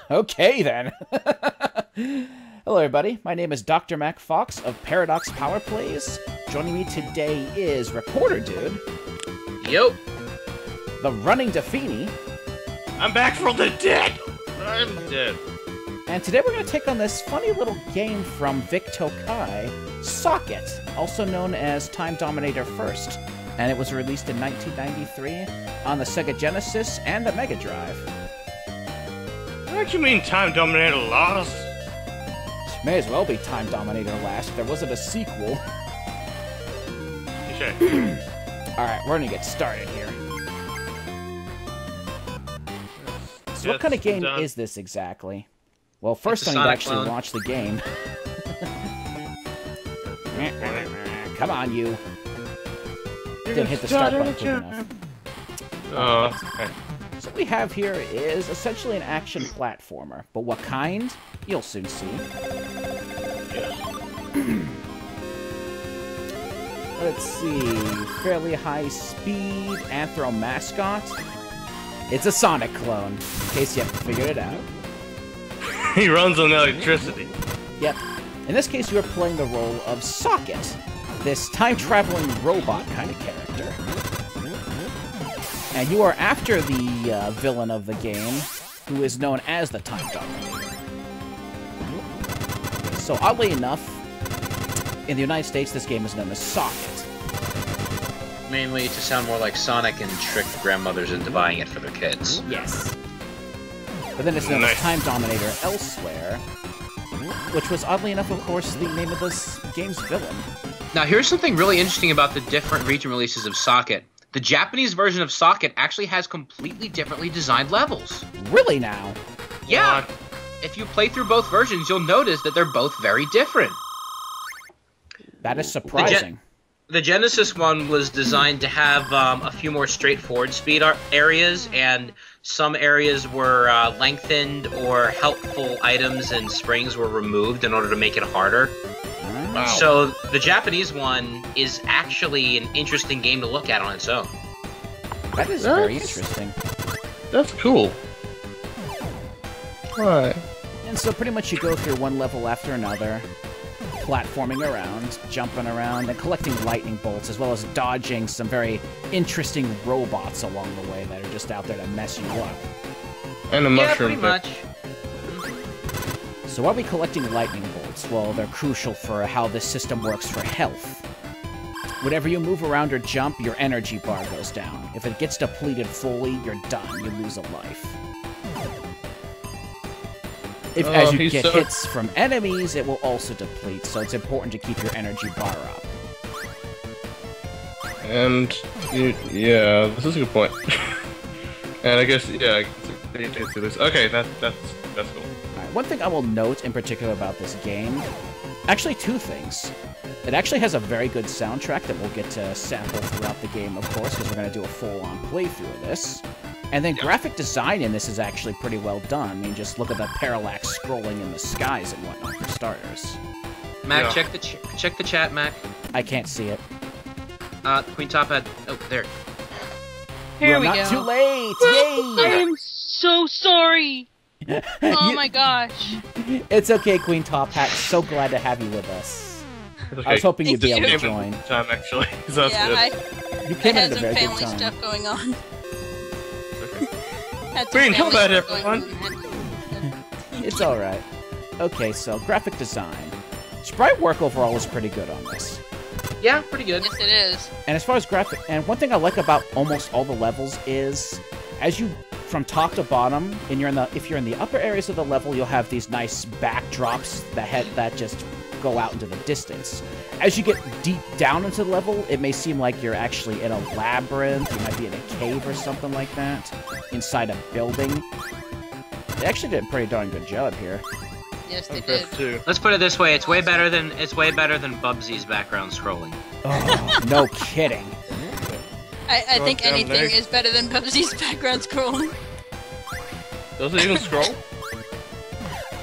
Okay, then. Hello, everybody. My name is Dr. Mack Foxx of ParadoxPowerPlays. Joining me today is Recorderdude. Yup. TheRunningDafini. I'm back from the dead. I'm dead. And today we're going to take on this funny little game from Vic Tokai, Socket, also known as Time Dominator First. And it was released in 1993 on the Sega Genesis and the Mega Drive. What do you mean Time Dominator Lost? May as well be Time Dominator Last. There wasn't a sequel. Sure. Alright, we're gonna get started here. So what kind of game is this exactly? Well, first I need to actually launch the game. Come on, you. Didn't hit the start button quick enough. Oh, okay. So what we have here is essentially an action platformer, but what kind? You'll soon see. Let's see, fairly high speed, Anthro mascot. It's a Sonic clone, in case you haven't figured it out. He runs on electricity. Yep. In this case, you are playing the role of Socket, this time-traveling robot kind of character. And you are after the villain of the game, who is known as the Time Dominator. So oddly enough, in the United States, this game is known as Socket. Mainly to sound more like Sonic and trick grandmothers into buying it for their kids. Yes. But then it's known as Time Dominator elsewhere, which was oddly enough, of course, the name of this game's villain. Now here's something really interesting about the different region releases of Socket. The Japanese version of Socket actually has completely differently designed levels. Really now? Yeah. What? If you play through both versions, you'll notice that they're both very different. That is surprising. The Genesis one was designed to have a few more straightforward speed areas, and some areas were lengthened, or helpful items and springs were removed in order to make it harder. Wow. So the Japanese one is actually an interesting game to look at on its own. That is very interesting. That's cool. Right. And so pretty much you go through one level after another, platforming around, jumping around, and collecting lightning bolts, as well as dodging some very interesting robots along the way that are just out there to mess you up. And a mushroom. Yeah, pretty much. So why are we collecting lightning bolts? Well, they're crucial for how this system works for health. Whenever you move around or jump, your energy bar goes down. If it gets depleted fully, you're done. You lose a life. As you get hits from enemies, it will also deplete, so it's important to keep your energy bar up. And, yeah, this is a good point. And I guess, yeah, I can see this. Okay, that's cool. Alright, one thing I will note in particular about this game, actually two things. It actually has a very good soundtrack that we'll get to sample throughout the game, of course, because we're going to do a full-on playthrough of this. And then graphic design in this is actually pretty well done. I mean, just look at the parallax scrolling in the skies and whatnot, for starters. Mac, check the chat, Mac. I can't see it. QueenTopHat. Oh, there. Here we go. Not too late! Yay! I am so sorry! Oh my gosh. It's okay, QueenTopHat. So glad to have you with us. Okay. I was hoping you'd be able to join. Time, actually. So yeah, you came in at a very had good some family time. stuff going on. QueenTopHat, everyone! It's alright. Okay, so graphic design. Sprite work overall is pretty good on this. Yeah, pretty good. Yes, it is. And as far as graphic, and one thing I like about almost all the levels is, as you from top to bottom, and if you're in the upper areas of the level, you'll have these nice backdrops that just go out into the distance. As you get deep down into the level, it may seem like you're actually in a labyrinth, you might be in a cave or something like that, inside a building. They actually did a pretty darn good job here. Yes, they did. Let's put it this way: it's way better than Bubsy's background scrolling. Oh, no kidding. I think anything is better than Bubsy's background scrolling. Does it even scroll?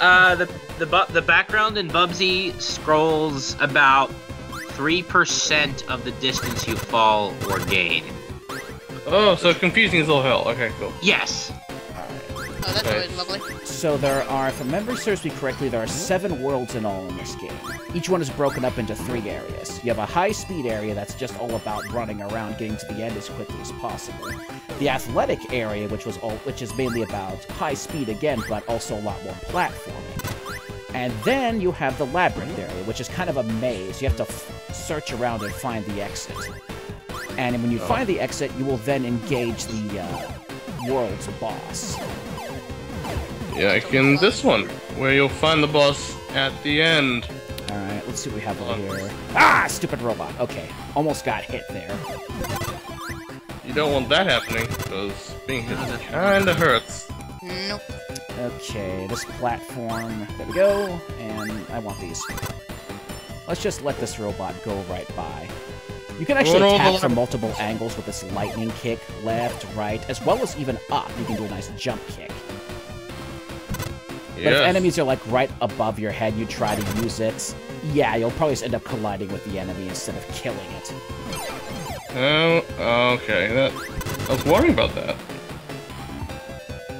The background in Bubsy scrolls about 3% of the distance you fall or gain. Oh, so confusing as all hell. Okay, cool. Yes. Oh, that's always lovely. So there are, if memory serves me correctly, there are 7 worlds in all in this game. Each one is broken up into 3 areas. You have a high-speed area that's just all about running around, getting to the end as quickly as possible. The athletic area, which is mainly about high speed again, but also a lot more platforming. And then you have the labyrinth area, which is kind of a maze. You have to search around and find the exit. And when you find the exit, you will then engage the world's boss. Yeah, like in this one, where you'll find the boss at the end. Alright, let's see what we have over here. Ah! Stupid robot. Okay, almost got hit there. You don't want that happening, because being hit kinda hurts. Nope. Okay, this platform. There we go. And I want these. Let's just let this robot go right by. You can actually attack from multiple angles with this lightning kick, left, right, as well as even up. You can do a nice jump kick. But if enemies are like right above your head, you try to use it, yeah, you'll probably just end up colliding with the enemy instead of killing it. Oh, okay. I was worrying about that.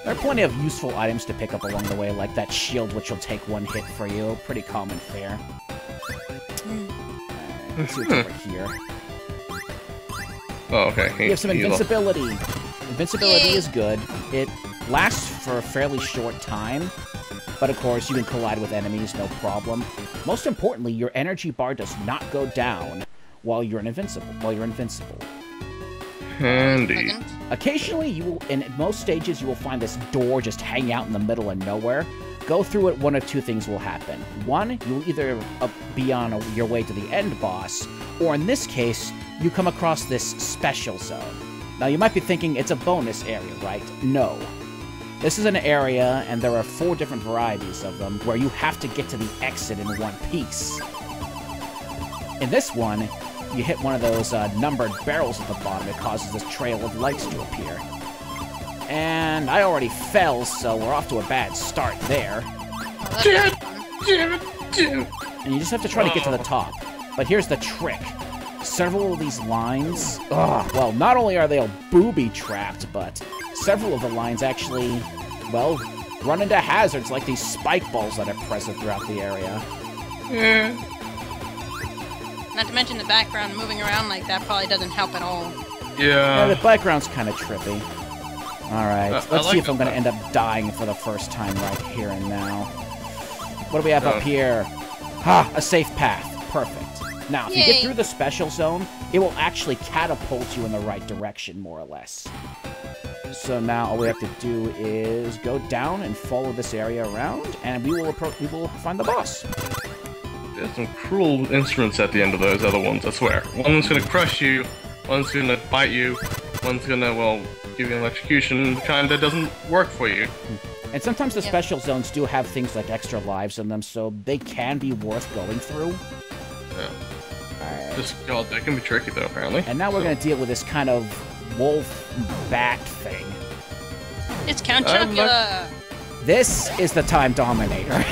There are plenty of useful items to pick up along the way, like that shield which will take 1 hit for you. Pretty common fare. Let's see what's over here. Oh, okay. You have some invincibility. Invincibility is good. It lasts for a fairly short time, but of course you can collide with enemies, no problem. Most importantly, your energy bar does not go down while you're invincible. Handy. Occasionally, you will, in most stages, you will find this door just hanging out in the middle of nowhere. Go through it, 1 of 2 things will happen. 1, you will either be on your way to the end boss, or in this case, you come across this special zone. Now, you might be thinking it's a bonus area, right? No. This is an area, and there are 4 different varieties of them, where you have to get to the exit in one piece. In this one, you hit one of those numbered barrels at the bottom, it causes this trail of lights to appear. And I already fell, so we're off to a bad start there. And you just have to try to get to the top. But here's the trick. Several of these lines... well, not only are they all booby-trapped, but several of the lines actually, well, run into hazards like these spike balls that are present throughout the area. Not to mention the background moving around like that probably doesn't help at all. Yeah. The background's kind of trippy. Alright, let's see if I'm going to end up dying for the first time right here and now. What do we have up here? Ha! A safe path. Perfect. Now, if you get through the special zone, it will actually catapult you in the right direction, more or less. So now all we have to do is go down and follow this area around, and we will find the boss. There's some cruel instruments at the end of those other ones, I swear. One's gonna crush you, one's gonna bite you, one's gonna, well, give you an electrocution, the kind that doesn't work for you. And sometimes the special zones do have things like extra lives in them, so they can be worth going through. Yeah. Alright. God, that can be tricky though, apparently. And now we're gonna deal with this kind of wolf bat thing. It's Count Chocula! This is the time Dominator.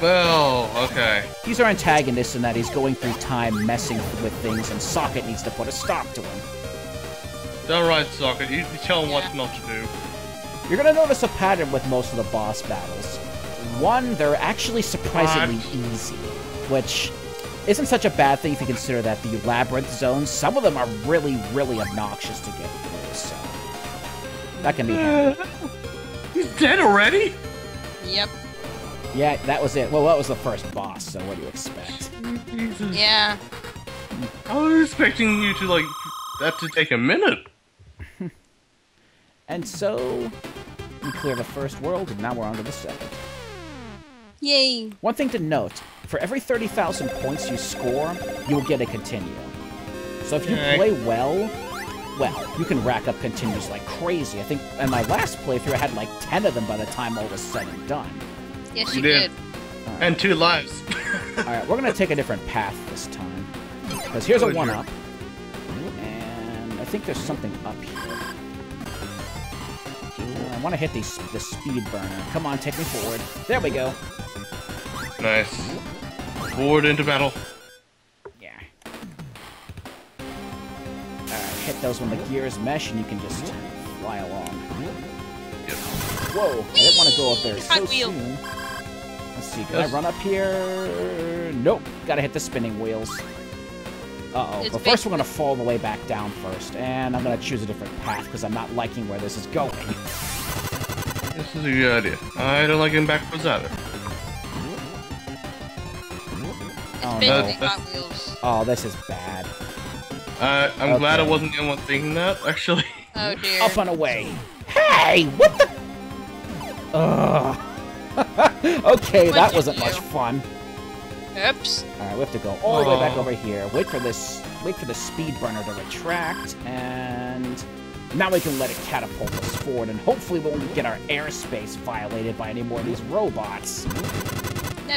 Well, okay. He's our antagonist in that he's going through time messing with things, and Socket needs to put a stop to him. Alright, Socket, you tell him what not to do. You're gonna notice a pattern with most of the boss battles. One, they're actually surprisingly easy, which isn't such a bad thing if you consider that the labyrinth zones, some of them are really, really obnoxious to get through, so that can be handy. He's dead already? Yep. Yeah, that was it. Well, that was the first boss, so what do you expect? Jesus. Yeah. I was expecting you to, like, that to take a minute. And so, we clear the first world, and now we're on to the second. Yay. One thing to note, for every 30,000 points you score, you will get a continue. So if you play well, you can rack up continues like crazy. I think in my last playthrough I had like 10 of them by the time all was said and done. Yes, you did. Right. And 2 lives. Alright, we're gonna take a different path this time. Because here's a 1-up. And I think there's something up here. I want to hit the speed burner. Come on, take me forward. There we go. Nice. Forward into battle. Yeah. Alright, hit those when the gears mesh, and you can just fly along. Yep. Whoa! I didn't want to go up there so soon. Let's see, can I run up here? Nope, gotta hit the spinning wheels. Uh-oh, but first we're gonna fall the way back down first, and I'm gonna choose a different path because I'm not liking where this is going. This is a good idea. I don't like getting backwards either. Oh, no. Oh, this is bad. I'm glad I wasn't the only one thinking that, actually. Oh dear. Up and away. Hey, what the? Ugh. Okay, that wasn't much fun. Oops. Alright, we have to go all the way back over here. Wait for the speed burner to retract, and now we can let it catapult us forward, and hopefully we won't get our airspace violated by any more of these robots.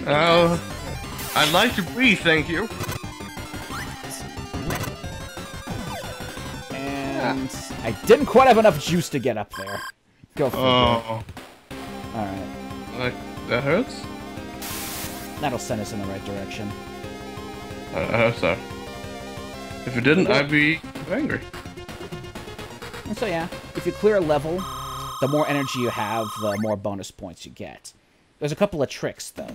Oh, I'd like to breathe, thank you. And I didn't quite have enough juice to get up there. Go for it. Alright. That hurts? That'll send us in the right direction. I hope so. If it didn't, I'd be angry. And so yeah, if you clear a level, the more energy you have, the more bonus points you get. There's a couple of tricks, though.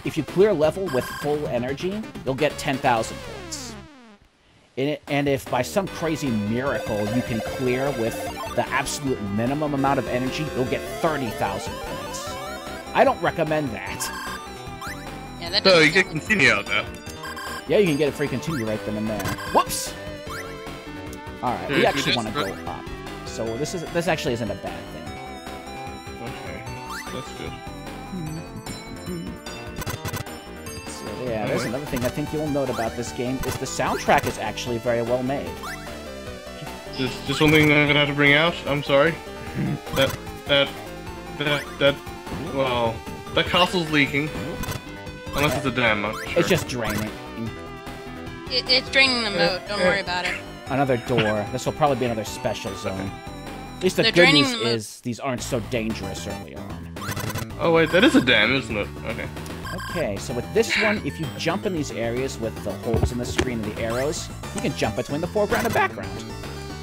If you clear a level with full energy, you'll get 10,000 points. And if by some crazy miracle you can clear with the absolute minimum amount of energy, you'll get 30,000 points. I don't recommend that. Yeah, that So you get continue out there. Yeah, you can get a free continue right then and there. Whoops! Alright, we actually want to go up. So this actually isn't a bad thing. Okay, that's good. So yeah, there's another thing I think you'll note about this game is the soundtrack is actually very well made. Just one thing I'm gonna have to bring out. I'm sorry. Well, that castle's leaking. Unless it's a dam, I'm sure. It's just draining. It's draining the mode. Don't worry about it. Another door. This will probably be another special zone. At least the good news is these aren't so dangerous early on. Oh wait, that is a dam, isn't it? Okay. Okay, so with this one, if you jump in these areas with the holes in the screen and the arrows, you can jump between the foreground and background.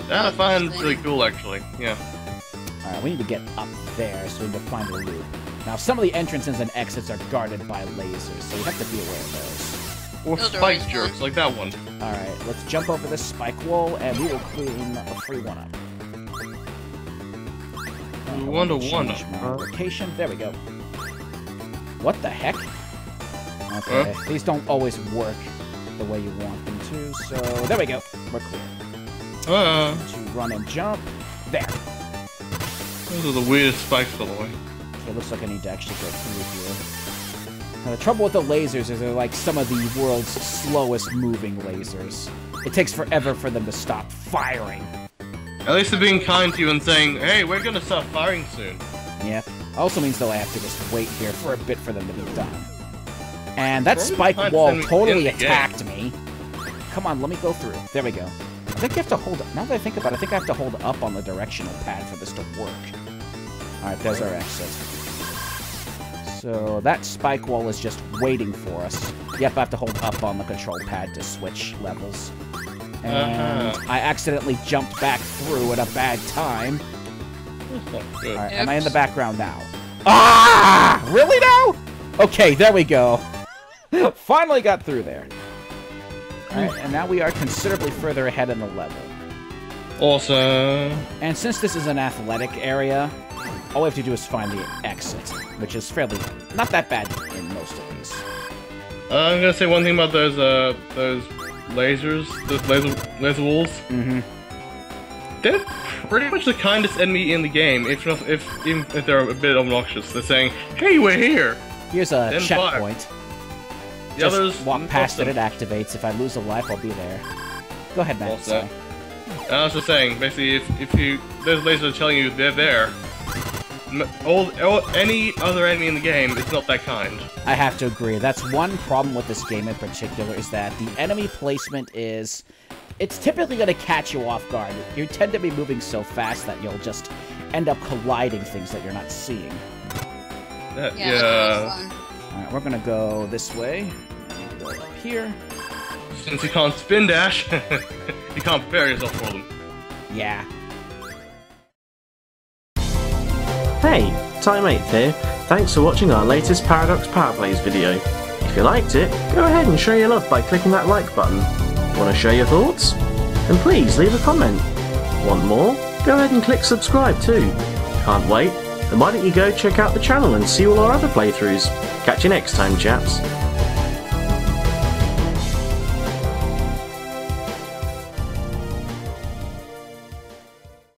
That I find really cool, actually. Yeah. Alright, we need to get up there, so we need to find a loop. Now, some of the entrances and exits are guarded by lasers, so you have to be aware of those. Or spike jerks, like that one. Alright, let's jump over this spike wall, and we will clean a free one up. Wonder. Location. There we go. What the heck? Okay, these don't always work the way you want them to, so there we go. We're clear. To run and jump. There. Those are the weirdest spikes, by the way. Okay, looks like I need to actually go through here. Now, the trouble with the lasers is they're like some of the world's slowest moving lasers. It takes forever for them to stop firing. At least they're being kind to you and saying, hey, we're gonna start firing soon. Yep. Also means though I have to just wait here for a bit for them to be done. And that spike wall totally attacked me. Come on, let me go through. There we go. I think you have to hold... Now that I think about it, I think I have to hold up on the directional pad for this to work. Alright, there's our exit. So that spike wall is just waiting for us. Yep, I have to hold up on the control pad to switch levels. And I accidentally jumped back through at a bad time. Alright, am I in the background now? Ah! Really now? Okay, there we go. Finally got through there. Alright, and now we are considerably further ahead in the level. Awesome. And since this is an athletic area, all we have to do is find the exit, which is fairly not that bad in most of these. I'm gonna say one thing about those lasers, those laser walls. They're pretty much the kindest enemy in the game, even if they're a bit obnoxious. They're saying, "Hey, we're here." Here's a checkpoint. The others just walk past it, it activates. If I lose a life, I'll be there. Go ahead, Matt. I was just saying, basically, if those lasers are telling you they're there, any other enemy in the game is not that kind. I have to agree. That's one problem with this game in particular, is that the enemy placement is... It's typically going to catch you off guard. You tend to be moving so fast that you'll just end up colliding things that you're not seeing. Yeah. Alright, we're going to go this way. And go up here. Since you can't spin dash, you can't prepare yourself for them. Yeah. Hey, Time8 here. Thanks for watching our latest ParadoxPowerPlays video. If you liked it, go ahead and show your love by clicking that like button. Want to share your thoughts? Then please leave a comment. Want more? Go ahead and click subscribe too. Can't wait? Then why don't you go check out the channel and see all our other playthroughs. Catch you next time, chaps.